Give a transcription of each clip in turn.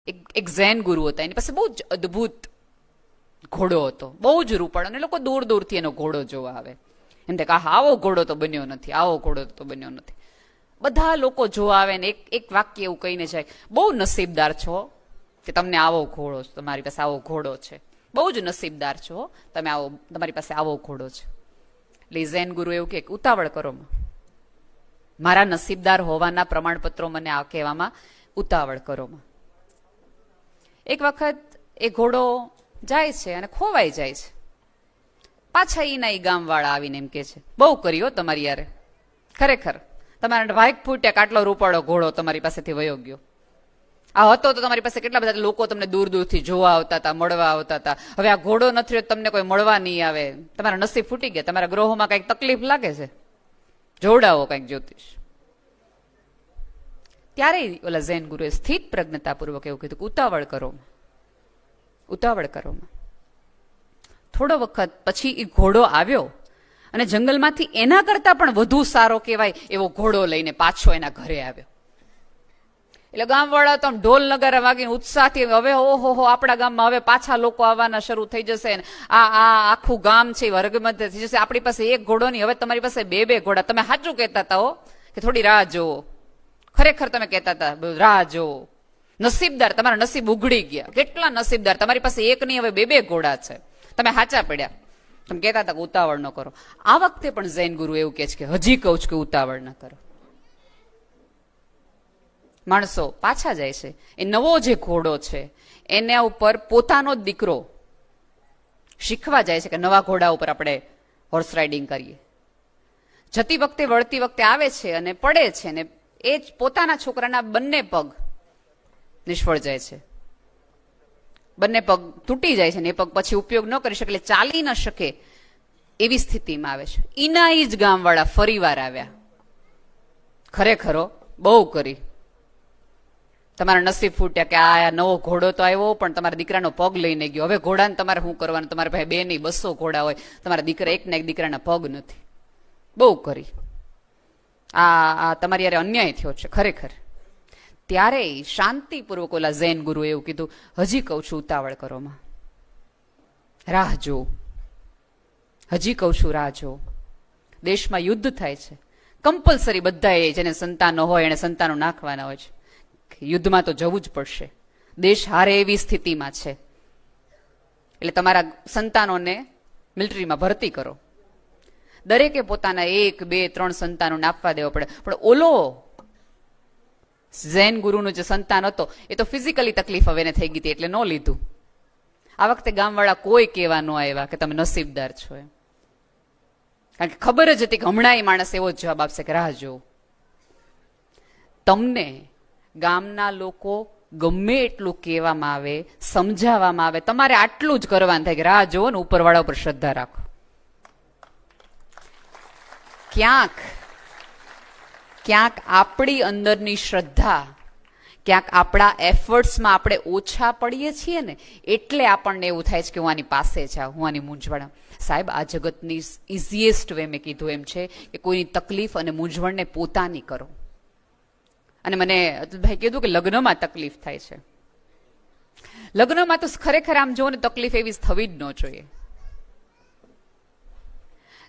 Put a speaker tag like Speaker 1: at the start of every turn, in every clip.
Speaker 1: એક ઝેન ગુરુ હતા, એની પાસે બહુ જ અદભુત ઘોડો હતો, બહુ જ રૂપડ, અને લોકો દૂર દૂરથી એનો ઘોડો જોવા આવે. એમ કે આવો ઘોડો તો બન્યો નથી, આવો ઘોડો તો બન્યો નથી. બધા લોકો જોવા આવે ને એક વાક્ય એવું કહીને જાય, બહુ નસીબદાર છો કે તમને આવો ઘોડો, તમારી પાસે આવો ઘોડો છે, બહુ જ નસીબદાર છો તમે, આવો તમારી પાસે આવો ઘોડો છે. એટલે ઝેન ગુરુ એવું કે ઉતાવળ કરો, મારા નસીબદાર હોવાના પ્રમાણપત્રો મને આ કહેવામાં ઉતાવળ કરો. એક વખત એ ઘોડો જાય છે અને ખોવાઈ જાય છે. પાછા એના એ ગામવાળા આવીને એમ કે છે, બહુ કર્યો તમારી યારે, ખરેખર તમારા વાઘ ફૂટ્યા, આટલો રૂપાળો ઘોડો તમારી પાસેથી વયો ગયો. આ હતો તો તમારી પાસે કેટલા બધા લોકો તમને દૂર દૂરથી જોવા આવતા હતા, મળવા આવતા હતા. હવે આ ઘોડો નથી રહ્યો, તમને કોઈ મળવા નહીં આવે, તમારા નસીબ ફૂટી ગયા, તમારા ગ્રહોમાં કઈક તકલીફ લાગે છે, જોડાવો કઈક જ્યોતિષ. ત્યારે ઓલા ઝેન ગુરુએ સ્થિત પ્રજ્ઞતાપૂર્વક એવું કીધું કે ઉતાવળ કરો, ઉતાવળ કરો. થોડો વખત પછી એ ઘોડો આવ્યો અને જંગલમાંથી એના કરતા પણ વધુ સારો કહેવાય એવો ઘોડો લઈને પાછો એના ઘરે આવ્યો. એટલે ગામવાળા તો ઢોલ નગારા વાગીને ઉત્સાહથી, હવે ઓહો આપણા ગામમાં હવે પાછા લોકો આવવાના શરૂ થઈ જશે, આ આખું ગામ છે વર્ગમધ્ય થઈ જશે, આપણી પાસે એક ઘોડો નહીં, હવે તમારી પાસે બે ઘોડા. તમે સાચું કહેતા હતા હો કે થોડી રાહ જોવો, ખરેખર તમે કહેતા હતા રાહ જોવો. નસીબદાર, તમારા નસીબ ઉઘડી ગયા, કેટલા નસીબદાર, તમારી પાસે એક નહીં હવે બે ઘોડા છે, તમે હાચા પડ્યા. તમે કહેતા હતા કે ઉતાવળ ન કરો. આ વખતે પણ ઝેન ગુરુ એવું કહે છે કે હજી કહું છું કે ઉતાવળ ન કરો. માણસો પાછા જાય છે, એ નવો જે ઘોડો છે એના ઉપર પોતાનો જ દીકરો શીખવા જાય છે કે નવા ઘોડા ઉપર આપણે હોર્સ રાઇડિંગ કરીએ. જતી વખતે વળતી વખતે આવે છે અને પડે છે, ને એ જ પોતાના છોકરાના બંને પગ નિષ્ફળ જાય છે, બંને પગ તૂટી જાય છે ને એ પગ પછી ઉપયોગ ન કરી શકે, એટલે ચાલી ન શકે એવી સ્થિતિમાં આવે છે. એના જ ગામવાળા ફરી વાર આવ્યા, ખરેખરો બહુ કરી, તમારા નસીબ ફૂટ્યા કે આ નવો ઘોડો તો આવ્યો પણ તમારા દીકરાનો પગ લઈને ગયો, હવે ઘોડાને તમારે શું કરવાનું, તમારા ભાઈ 2 નહીં 200 ઘોડા હોય, તમારા દીકરા એકના એક દીકરાના પગ નથી, બહુ કરી, આ તમારી યારે અન્યાય થયો છે ખરેખર. ત્યારે શાંતિપૂર્વક ઓલા ઝેન ગુરુ એવું કીધું, હજી કહું છું ઉતાવળ કરો, રાહ જો, હજી કહું છું રાહ જો. દેશમાં યુદ્ધ થાય છે, કમ્પલસરી બધા જેને સંતાનો હોય એને સંતાનો નાખવાના હોય છે, યુદ્ધમાં તો જવું જ પડશે, દેશ હારે એવી સ્થિતિમાં છે, એટલે તમારા સંતાનોને મિલિટરીમાં ભરતી કરો. દરેકે પોતાના 1, 2, 3 સંતાનોને આપવા દેવા પડે. પણ ઓલો ઝેન ગુરુનો જે સંતાન હતો એ તો ફિઝિકલી તકલીફ હવે એને થઈ ગઈ હતી એટલે ન લીધું. આ વખતે ગામવાળા કોઈ કહેવા ન આવ્યા કે તમે નસીબદાર છો એમ, કારણ કે ખબર જ હતી કે હમણાં એ માણસ એવો જ જવાબ આપશે કે રાહ જોવો. તમને ગામના લોકો ગમે એટલું કહેવામાં આવે, સમજાવવામાં આવે, તમારે આટલું જ કરવાનું થાય કે રાહ જોવો ને ઉપરવાળા ઉપર શ્રદ્ધા રાખો. ક્યાંક આપણી અંદરની શ્રદ્ધા, ક્યાંક આપણા એફર્ટ્સમાં આપણે ઓછા પડીએ છીએ ને, એટલે આપણને એવું થાય છે કે હું આની પાસે જાઉં, હું આની મૂંઝવણ. સાહેબ, આ જગતની ઇઝીએસ્ટ વે મેં કીધું એમ છે કે કોઈની તકલીફ અને મૂંઝવણને પોતાની કરો. અને મને અતુલભાઈ કીધું કે લગ્નમાં તકલીફ થાય છે. લગ્નમાં તો ખરેખર આમ જો ને તકલીફ એવી થવી જ ન જોઈએ.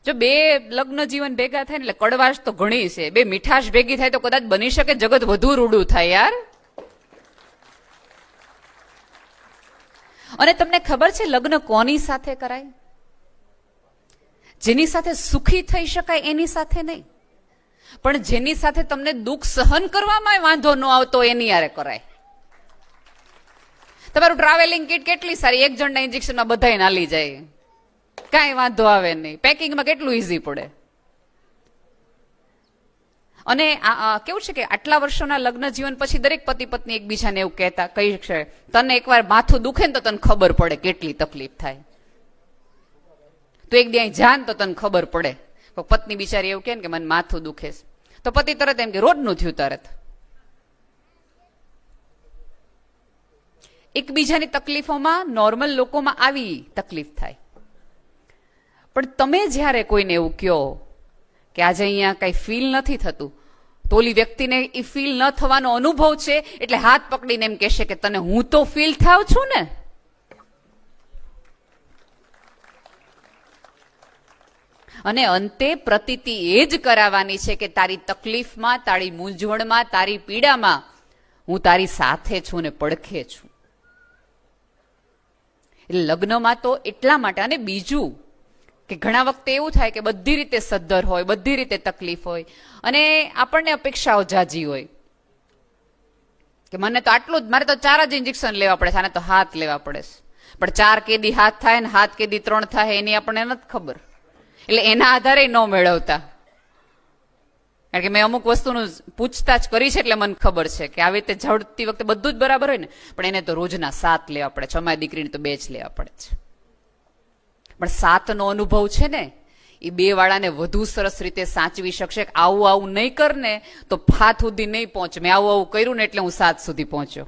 Speaker 1: જો 2 લગ્ન જીવન ભેગા થાય ને એટલે કડવાશ તો ઘણી છે, 2 મીઠાશ ભેગી થાય તો કદાચ બની શકે જગત વધુ રૂડું થાય યાર. અને તમને ખબર છે લગ્ન કોની સાથે કરાય? જેની સાથે સુખી થઈ શકાય એની સાથે નહીં, પણ જેની સાથે તમને દુઃખ સહન કરવામાં વાંધો ન આવતો એની યારે કરાય. તમારું ટ્રાવેલિંગ કિટ કેટલી સારી, 1 જણના ઇન્જેક્શનમાં બધાય નાલી જાય, કાંઈ વાંધો આવે નહીં, પેકિંગમાં કેટલું ઈઝી પડે. અને કેવું છે કે આટલા વર્ષોના લગ્ન જીવન પછી દરેક પતિ પત્ની એકબીજાને એવું કહી છે, તને એકવાર માથું દુખે ને તો તને ખબર પડે કેટલી તકલીફ થાય, તો એક દી અહીં જાન તો તને ખબર પડે. પત્ની બિચારી એવું કહે ને કે મને માથું દુખે, તો પતિ તરત એમ કે રોજનું થયું તરત. એકબીજાની તકલીફોમાં નોર્મલ લોકોમાં આવી તકલીફ થાય. પણ તમે જ્યારે કોઈને એવું કહો કે આજે અહીંયા કઈ ફીલ નથી થતું, તો ઓલી વ્યક્તિને એ ફીલ ન થવાનો અનુભવ છે એટલે હાથ પકડીને એમ કહેશે કે તને હું તો ફીલ થાવ છું ને. અને અંતે પ્રતીતિ એ જ કરાવવાની છે કે તારી તકલીફમાં, તારી મૂંઝવણમાં, તારી પીડામાં હું તારી સાથે છું ને પડખે છું. એટલે લગ્નમાં તો એટલા માટે. અને બીજું કે ઘણા વખતે એવું થાય કે બધી રીતે સદ્ધર હોય, બધી રીતે તકલીફ હોય અને આપણને અપેક્ષાઓ જાજી હોય કે મને તો આટલું જ, મારે તો 4 જ ઇન્જેક્શન લેવા પડે છે, આને તો હાથ લેવા પડે છે. પણ 4 કેદી હાથ થાય ને હાથ કેદી 3 થાય એની આપણને નથી ખબર. એટલે એના આધારે ન મેળવતા. કારણ કે મેં અમુક વસ્તુનું પૂછતાછ કરી છે એટલે મને ખબર છે કે આવી રીતે ઝડપતી વખતે બધું જ બરાબર હોય ને, પણ એને તો રોજના 7 લેવા પડે છે. અમારી દીકરીને તો 2 જ લેવા પડે છે. પણ 7નો અનુભવ છે ને એ 2 વાળાને વધુ સરસ રીતે સાચવી શકશે. આવું નહીં કર ને તો 5 સુધી નહીં પહોંચે. મેં આવું કર્યું ને એટલે હું 7 સુધી પહોંચ્યો.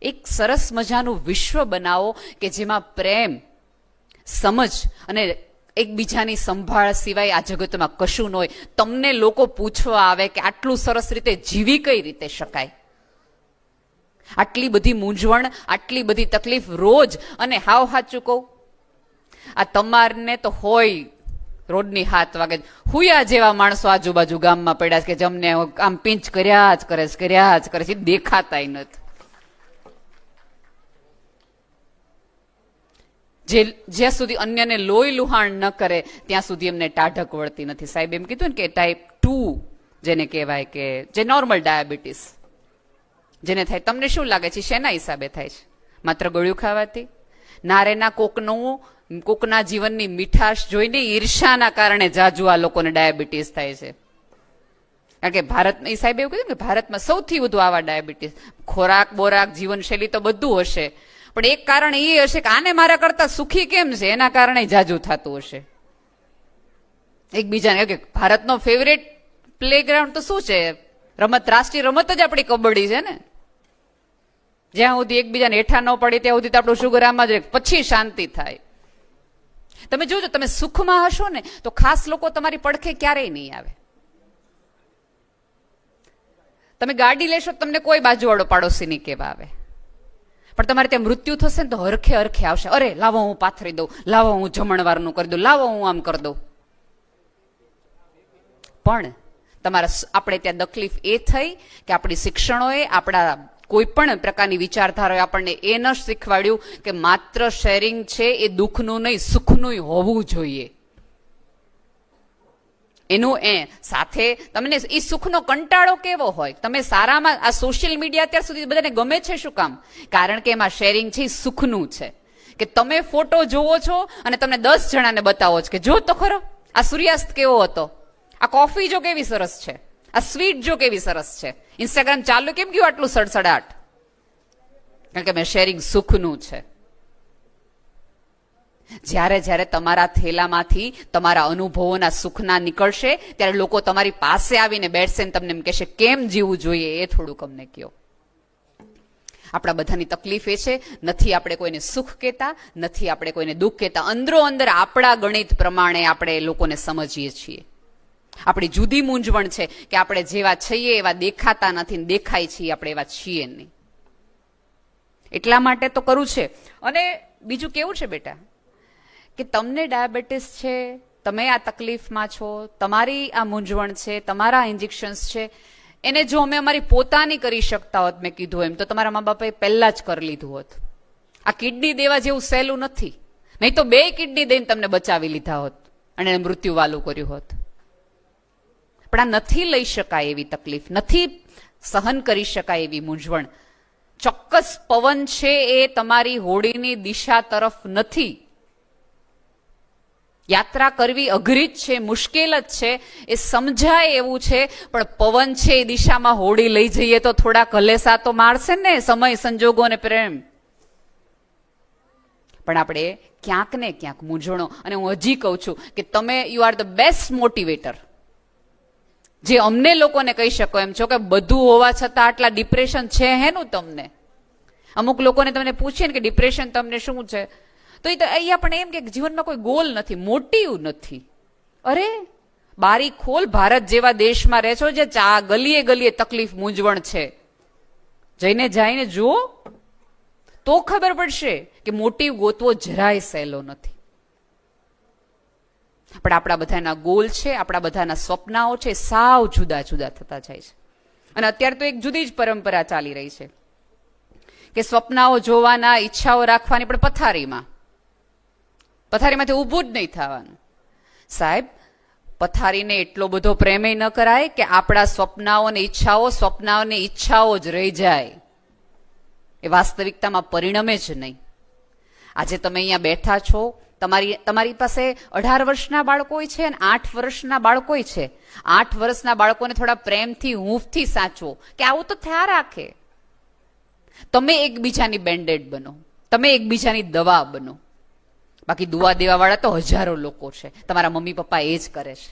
Speaker 1: એક સરસ મજાનું વિશ્વ બનાવો કે જેમાં પ્રેમ, સમજ અને એકબીજાની સંભાળ સિવાય આ જગતમાં કશું ન હોય. તમને લોકો પૂછવા આવે કે આટલું સરસ રીતે જીવી કઈ રીતે શકાય, આટલી બધી મૂંઝવણ, આટલી બધી તકલીફ રોજ. અને હાવ સાચું કહું, આ તમારને તો હોય રોડની 7 વાગે હુયા જેવા માણસો આજુબાજુ ગામમાં પડ્યા છે કે જમને આમ પિંચ કર્યા જ કરે છે, દેખાતાય નથી. જ્યાં સુધી અન્યને લોહી લુહાણ ન કરે ત્યાં સુધી એમને ટાઢક વળતી નથી. સાહેબ એમ કીધું ને કે ટાઈપ 2 જેને કહેવાય કે જે નોર્મલ ડાયાબિટીસ જેને થાય, તમને શું લાગે છે શેના હિસાબે થાય છે? માત્ર ગળ્યું ખાવાથી? નારેના કોકના જીવનની મીઠાશ જોઈને ઈર્ષાના કારણે જાજુ આ લોકોને ડાયાબિટીસ થાય છે. કારણ કે ભારતમાં, એ સાહેબ એવું કીધું કે ભારતમાં સૌથી વધુ આવા ડાયાબિટીસ. ખોરાક બોરાક જીવનશૈલી તો બધું હશે, પણ એક કારણ એ હશે કે આને મારા કરતા સુખી કેમ છે એના કારણે જાજુ થતું હશે. એકબીજાને કે ભારતનો ફેવરેટ પ્લેગ્રાઉન્ડ તો શું છે? રમત, રાષ્ટ્રીય રમત જ આપણી કબડ્ડી છે ને. જ્યાં સુધી એકબીજાને હેઠા ન પડી ત્યાં સુધી તો આપણું શુગર આમાં જ રહે, પછી શાંતિ થાય. તમે જોજો, તમે સુખમાં હશો ને તો ખાસ લોકો તમારી પડખે ક્યારેય નહીં આવે. તમે ગાડી લેશો તમને કોઈ બાજુવાળો પાડોશી નહીં કેવા આવે, પણ તમારે ત્યાં મૃત્યુ થશે ને તો હરખે આવશે. અરે લાવો હું પાથરી દઉં, લાવો હું જમણવારનું કરી દઉં, લાવો હું આમ કરી દઉં. પણ આપણે ત્યાં તકલીફ એ થઈ કે આપણી શિક્ષણોએ, આપણા કોઈ પણ પ્રકારની વિચારધારાએ આપણને એ ન શીખવાડ્યું કે માત્ર શેરિંગ છે એ દુઃખનું નહીં સુખનું હોવું જોઈએ. એનું સાથે તમને એ સુખનો કંટાળો કેવો હોય. તમે સારામાં આ સોશિયલ મીડિયા અત્યાર સુધી બધાને ગમે છે શું કામ? કારણ કે એમાં શેરિંગ છે એ સુખનું છે. કે તમે ફોટો જોવો છો અને તમને 10 જણાને બતાવો છો કે જો તો ખરો આ સૂર્યાસ્ત કેવો હતો, આ કોફી જો કેવી સરસ છે, આ સ્વીટ જો કેવી સરસ છે. ઇન્સ્ટાગ્રામ ચાલુ કેમ ગયું આટલું સડસડાટ? કારણ કે મેં શેરિંગ સુખનું છે. જ્યારે તમારા થેલામાંથી તમારા અનુભવોના સુખના નીકળશે ત્યારે લોકો તમારી પાસે આવીને બેઠશે ને તમને એમ કહેશે કેમ જીવવું જોઈએ એ થોડુંક અમને કહો. આપણા બધાની તકલીફ એ છે, નથી આપણે કોઈને સુખ કહેતા, નથી આપણે કોઈને દુઃખ કહેતા. અંદરો અંદર આપણા ગણિત પ્રમાણે આપણે લોકોને સમજીએ છીએ. આપણી જુદી મૂંઝવણ છે કે આપણે જેવા છીએ એવા દેખાતા નથી ને દેખાય છીએ આપણે એવા છીએ નહીં. એટલા માટે તો કરવું છે. અને બીજું કેવું છે બેટા કે તમને ડાયાબિટીસ છે, તમે આ તકલીફમાં છો, તમારી આ મૂંઝવણ છે, તમારા ઇન્જેક્શન્સ છે, એને જો અમે અમારી પોતાની કરી શકતા હોત, મેં કીધું એમ, તો તમારા મા બાપાએ પહેલા જ કરી લીધું હોત. આ કિડની દેવા જેવું સહેલું નથી. નહીં તો 2 કિડની દઈને તમને બચાવી લીધા હોત અને મૃત્યુ વાલું કર્યું હોત. પણ આ નથી લઈ શકાય એવી તકલીફ, નથી સહન કરી શકાય એવી મૂંઝવણ. ચોક્કસ પવન છે એ તમારી હોડીની દિશા તરફ નથી. યાત્રા કરવી અઘરી જ છે, મુશ્કેલ જ છે, એ સમજાય એવું છે. પણ પવન છે એ દિશામાં હોડી લઈ જઈએ તો થોડા કલેસા તો મારશે ને, સમય, સંજોગો અને પ્રેમ. પણ આપણે ક્યાંક ને ક્યાંક મૂંઝવણો. અને હું હજી કહું છું કે તમે you are the best motivator. જે અમને લોકોને કહી શકો એમ છો કે બધું હોવા છતાં આટલા ડિપ્રેશન છે હેનું તમને. અમુક લોકોને તમને પૂછીએ ને કે ડિપ્રેશન તમને શું છે, તો એ અહીંયા પણ એમ કે જીવનમાં કોઈ ગોલ નથી, મોટિવ નથી. અરે બારી ખોલ, ભારત જેવા દેશમાં રહે છો જે ગલીએ ગલીએ તકલીફ મૂંઝવણ છે, જઈને જુઓ તો ખબર પડશે કે મોટિવ ગોતવો જરાય સહેલો નથી. પણ આપણા બધાના ગોલ છે, આપણા બધાના સ્વપ્નાઓ છે, સાવ જુદા જુદા થતા જાય છે. અને અત્યારે તો એક જુદી જ પરંપરા ચાલી રહી છે કે સ્વપ્નાઓ જોવાના, ઈચ્છાઓ રાખવાની, પણ પથારીમાંથી ઊભું જ નહીં થવાનું. સાહેબ, પથારીને એટલો બધો પ્રેમે ન કરાય કે આપણા સ્વપ્નાઓને ઈચ્છાઓ જ રહી જાય, એ વાસ્તવિકતામાં પરિણમે જ નહીં. આજે તમે અહીંયા બેઠા છો, તમારી પાસે 18 વર્ષના બાળકો છે અને 8 વર્ષના બાળકો છે. 8 વર્ષના બાળકોને થોડા પ્રેમથી, હૂંફથી સાચવો કે આવું તો થયા રાખે. તમે એકબીજાની બેન્ડેડ બનો, તમે એકબીજાની દવા બનો. બાકી દુવા દેવા વાળા તો હજારો લોકો છે. તમારા મમ્મી પપ્પા એ જ કરે છે.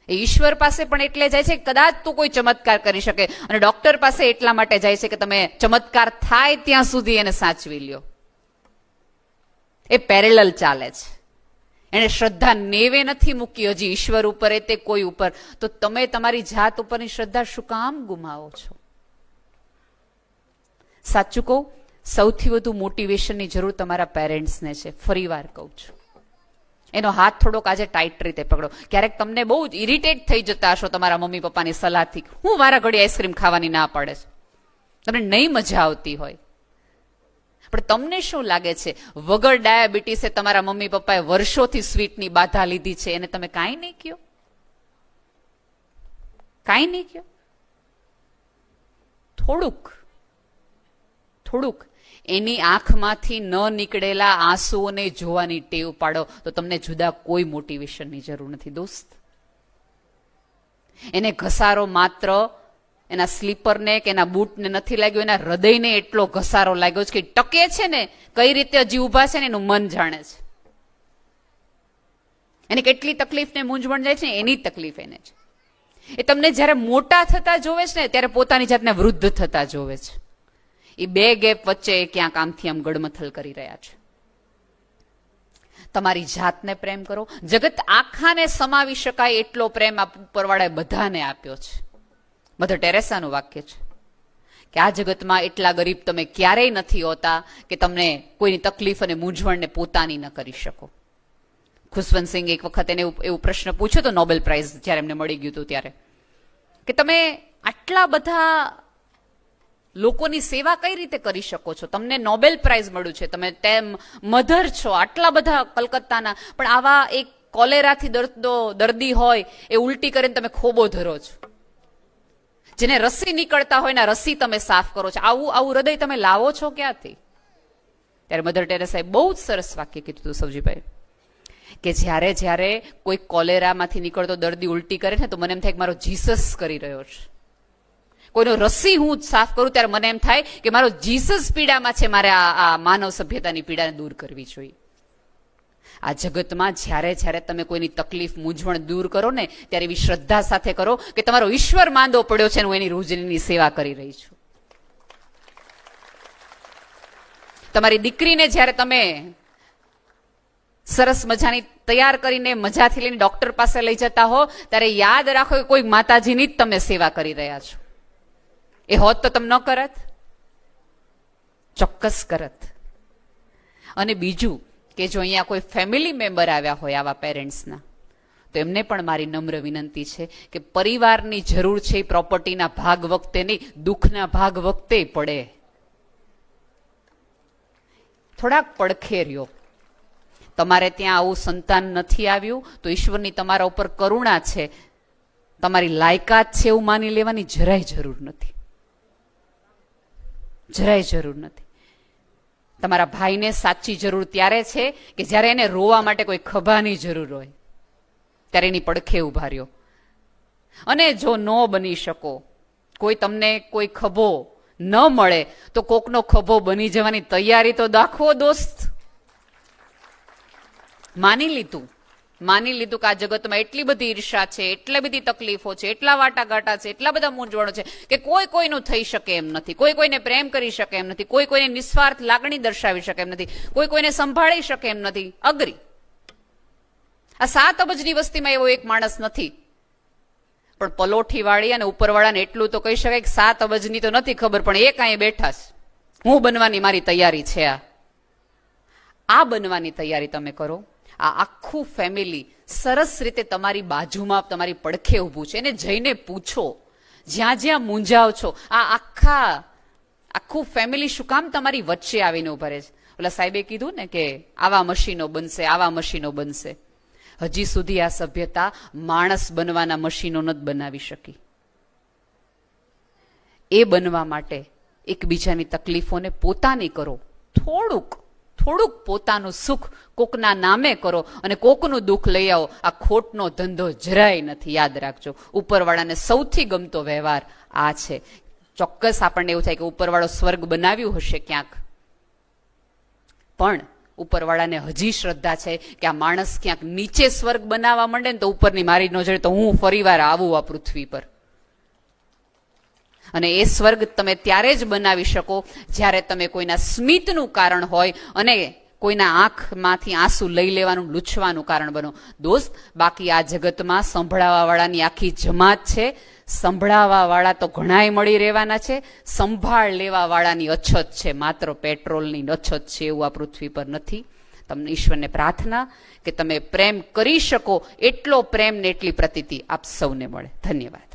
Speaker 1: એ ઈશ્વર પાસે પણ એટલે જાય છે કદાચ તો કોઈ ચમત્કાર કરી શકે, અને ડોક્ટર પાસે એટલા માટે જાય છે કે તમે ચમત્કાર થાય ત્યાં સુધી એને સાચવી લ્યો. એ પેરેલલ ચાલે છે. એને શ્રદ્ધા નેવે નથી મૂકી હજી ઈશ્વર ઉપર, તે કોઈ ઉપર. તો તમે તમારી જાત ઉપરની શ્રદ્ધા શું કામ ગુમાવો છો? સાચું કહું, સૌથી વધુ મોટિવેશનની જરૂર તમારા પેરેન્ટ્સને છે. ફરી વાર કહું છું, એનો હાથ થોડોક આજે ટાઈટ રીતે પકડો. ક્યારેક તમને બહુ જ ઇરિટેટ થઈ જતા હશો તમારા મમ્મી પપ્પાની સલાહથી, હું વારા ઘડી આઈસ્ક્રીમ ખાવાની ના પાડે છે, તમને નહીં મજા આવતી હોય. પણ તમને શું લાગે છે, વગર ડાયાબિટીસે તમારા મમ્મી પપ્પાએ વર્ષોથી સ્વીટની બાધા લીધી છે, એને તમે કાંઈ નહીં કહો? કાંઈ નહીં કહો? થોડુંક એની આંખમાંથી ન નીકળેલા આંસુઓને જોવાની ટેવ પાડો, તો તમને જુદા કોઈ મોટિવેશનની જરૂર નથી દોસ્ત. એને ઘસારો માત્ર એના સ્લીપરને કે એના બૂટને નથી લાગ્યો, એના હૃદયને એટલો ઘસારો લાગ્યો છે કે ટકે છે ને, કઈ રીતે હજી ઉભા છે ને એનું મન જાણે છે. એને કેટલી તકલીફ ને મૂંઝવણ જાય છે, એની તકલીફ એને છે. એ તમને જયારે મોટા થતા જોવે છે ને, ત્યારે પોતાની જાતને વૃદ્ધ થતા જોવે છે. એ બે ગેપ વચ્ચે ક્યાંક આમથી આમ ગડમથલ કરી રહ્યા છે. તમારી જાતને પ્રેમ કરો. જગત આખાને સમાવી શકાય એટલો પ્રેમ ઉપરવાળાએ બધાને આપ્યો છે. મધર ટેરેસાનું વાક્ય છે કે આ જગતમાં એટલા ગરીબ તમે ક્યારેય નથી હોતા કે તમને કોઈની તકલીફ અને મૂંઝવણને પોતાની ન કરી શકો. ખુશવંત સિંહ એક વખત એને એવો પ્રશ્ન પૂછ્યો તો નોબેલ પ્રાઇઝ જયારે એમને મળી ગયું હતું ત્યારે, કે તમે આટલા બધા લોકોની સેવા કઈ રીતે કરી શકો છો? તમને નોબેલ પ્રાઇઝ મળ્યું છે, તમે તેમ મધર છો, આટલા બધા કલકત્તાના, પણ આવા એક કોલેરાથી દર્દી હોય એ ઉલટી કરીને તમે ખોબો ધરો છો, જેને રસી નીકળતા હોય ને રસી તમે સાફ કરો છો. આવું હૃદય તમે લાવો છો ક્યાંથી? ત્યારે મધર ટેરેસાએ બહુ જ સરસ વાક્ય કીધું હતું સૌજીભાઈ, કે જ્યારે કોઈ કોલેરામાંથી નીકળતો દર્દી ઉલટી કરે છે તો મને એમ થાય કે મારો જીસસ કરી રહ્યો છે. કોઈનો રસી હું સાફ કરું ત્યારે મને એમ થાય કે મારો જીસસ પીડામાં છે, મારે આ માનવ સભ્યતાની પીડાને દૂર કરવી જોઈએ. આ જગતમાં જ્યારે તમે કોઈની તકલીફ, મૂંઝવણ દૂર કરો ને, ત્યારે એવી શ્રદ્ધા સાથે કરો કે તમારો ઈશ્વર માંદો પડ્યો છે, હું એની રોજની સેવા કરી રહી છું. તમારી દીકરીને જ્યારે તમે સરસ મજાની તૈયાર કરીને મજાથી લઈને ડોક્ટર પાસે લઈ જતા હો, ત્યારે યાદ રાખો કે કોઈ માતાજીની જ તમે સેવા કરી રહ્યા છો. એ હોત તો તમે ન કરત? ચોક્કસ કરત. અને બીજું કે જો અહીંયા કોઈ ફેમિલી મેમ્બર આવ્યા હોય આવા પેરેન્ટ્સના, તો એમને પણ મારી નમ્ર વિનંતી છે કે પરિવારની જરૂર છે એ પ્રોપર્ટીના ભાગ વખતે નહીં, દુઃખના ભાગ વખતે પડે. થોડાક પડખે રહ્યો. તમારે ત્યાં આવું સંતાન નથી આવ્યું તો ઈશ્વરની તમારા ઉપર કરુણા છે, તમારી લાયકાત છે એવું માની લેવાની જરાય જરૂર નથી. જરાય જરૂર નથી. તમારા ભાઈને સાચી જરૂર ત્યારે છે કે જ્યારે એને રોવા માટે કોઈ ખભાની જરૂર હોય, ત્યારે એની પડખે ઉભા રહ્યો. અને જો ન બની શકો, કોઈ તમને કોઈ ખભો ન મળે તો કોકનો ખભો બની જવાની તૈયારી તો દાખવો દોસ્ત. માની લીધું કે આ જગતમાં એટલી બધી ઈર્ષા છે, એટલી બધી તકલીફો છે, એટલા વાટાઘાટા છે, એટલા બધા મૂંઝવણો છે કે કોઈ કોઈનું થઈ શકે એમ નથી, કોઈ કોઈને પ્રેમ કરી શકે એમ નથી, કોઈ કોઈને નિસ્વાર્થ લાગણી દર્શાવી શકે એમ નથી, કોઈ કોઈને સંભાળી શકે એમ નથી. અગ્રી. આ 7 અબજની વસ્તીમાં એવો એક માણસ નથી. પણ પલોઠી વાળી અને ઉપરવાળાને એટલું તો કહી શકાય કે 7 અબજની તો નથી ખબર, પણ એક અહીંયા બેઠા છે. હું બનવાની મારી તૈયારી છે. આ બનવાની તૈયારી તમે કરો. આ આખું ફેમિલી સરસ રીતે તમારી બાજુમાં, તમારી પડખે ઊભું છે. એને જઈને પૂછો, જ્યાં જ્યાં મૂંઝાવ છો. આ આખું ફેમિલી શું કામ તમારી વચ્ચે આવીને ઉભા રહે છે? ઓલા સાહેબે કીધું ને કે આવા મશીનો બનશે, આવા મશીનો બનશે. હજી સુધી આ સભ્યતા માણસ બનવાના મશીનો નથી બનાવી શકી. એ બનવા માટે એકબીજાની તકલીફોને પોતાની કરો. થોડુંક પોતાનું સુખ કોકના નામે કરો અને કોકનું દુઃખ લઈ આવો. આ ખોટનો ધંધો જરાય નથી, યાદ રાખજો. ઉપરવાળાને સૌથી ગમતો વ્યવહાર આ છે. ચોક્કસ આપણને એવું થાય કે ઉપરવાળો સ્વર્ગ બનાવ્યું હશે ક્યાંક, પણ ઉપરવાળાને હજી શ્રદ્ધા છે કે આ માણસ ક્યાંક નીચે સ્વર્ગ બનાવવા માંડે ને તો ઉપરની મારી નજરે તો હું ફરીવાર આવું આ પૃથ્વી પર. અને એ સ્વર્ગ તમે ત્યારે જ બનાવી શકો જ્યારે તમે કોઈના સ્મિતનું કારણ હોય અને કોઈના આંખમાંથી આંસુ લઈ લેવાનું, લૂછવાનું કારણ બનો. દોસ્ત, બાકી આ જગતમાં સંભળાવા વાળાની આખી જમાત છે. સંભળાવા વાળા તો ઘણાય મળી રહેવાના છે. સંભાળ લેવા વાળાની અછત છે. માત્ર પેટ્રોલની અછત છે એવું આ પૃથ્વી પર નથી. તમને ઈશ્વરને પ્રાર્થના કે તમે પ્રેમ કરી શકો એટલો પ્રેમ ને એટલી પ્રતીતિ આપ સૌને મળે. ધન્યવાદ.